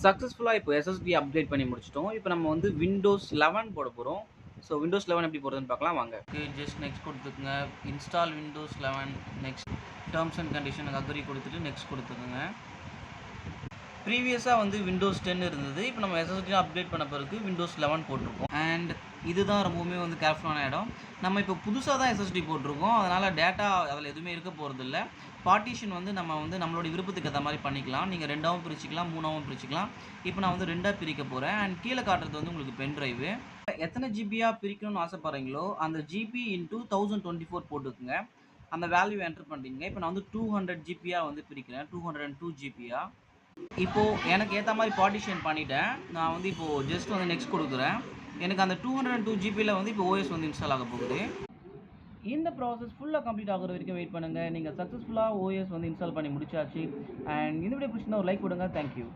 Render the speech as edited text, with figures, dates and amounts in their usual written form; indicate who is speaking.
Speaker 1: சக்ஸஸ்ஃபுல்லாக இப்போ SST upgrade பண்ணி முடிச்சிட்டோம். இப்போ நம்ம வந்து விண்டோஸ் 11 போட போகிறோம். ஸோ விண்டோஸ் 11 எப்படி போடுறதுன்னு பார்க்கலாம் வாங்க. ஜஸ்ட் நெக்ஸ்ட் கொடுத்துக்குங்க. Install Windows 11 next terms and கண்டிஷனுக்கு அக்ரி கொடுத்துட்டு நெக்ஸ்ட் கொடுத்துக்குங்க. ப்ரீவியஸாக வந்து விண்டோஸ் 10 இருந்தது. இப்போ நம்ம எஸ்எஸ்டி அப்டேட் பண்ண பிறகு விண்டோஸ் 11 போட்டிருக்கோம். அண்ட் இதுதான் ரொம்பவுமே வந்து கேர்ஃபுல்லான இடம். நம்ம இப்போ புதுசாக தான் எஸ்எஸ்டி போட்டிருக்கோம். அதனால் டேட்டா அதில் எதுவுமே இருக்க போகிறதில்ல. பார்ட்டிஷன் வந்து நம்ம வந்து நம்மளோட விருப்பத்துக்கு ஏற்ற மாதிரி பண்ணிக்கலாம். நீங்கள் 2ஆவும் பிரிச்சுக்கலாம், 3ஆவும் பிரிச்சுக்கலாம். இப்போ நான் வந்து 2ஆக பிரிக்க போகிறேன். அண்ட் கீழே காட்டுறது வந்து உங்களுக்கு பென் ட்ரைவு. எத்தனை ஜிபியாக பிரிக்கணும்னு ஆசைப்பட்றீங்களோ அந்த ஜிபி இன்ட்டு 1024 போட்டுக்குங்க. அந்த வேல்யூ என்டர் பண்ணுறீங்க. இப்போ நான் வந்து 200 ஜிபியாக வந்து பிரிக்கிறேன். 202 ஜிபியாக. இப்போது எனக்கு ஏற்ற மாதிரி பார்ட்டிஷன் பண்ணிவிட்டேன். நான் வந்து இப்போது ஜஸ்ட் வந்து நெக்ஸ்ட் கொடுக்குறேன். எனக்கு அந்த 202 ஜிபியில் வந்து இப்போ ஓஎஸ் வந்து இன்ஸ்டால் ஆக போகுது. இந்த ப்ராசஸ் ஃபுல்லாக கம்ப்ளீட் ஆகிற வரைக்கும் வெயிட் பண்ணுங்கள். நீங்கள் சக்ஸஸ்ஃபுல்லாக ஓஎஸ் வந்து இன்ஸ்டால் பண்ணி முடிச்சாச்சு. அண்ட் இந்த வீடியோ பிடிச்சிருந்தா ஒரு லைக் கொடுங்க. தேங்க்யூ.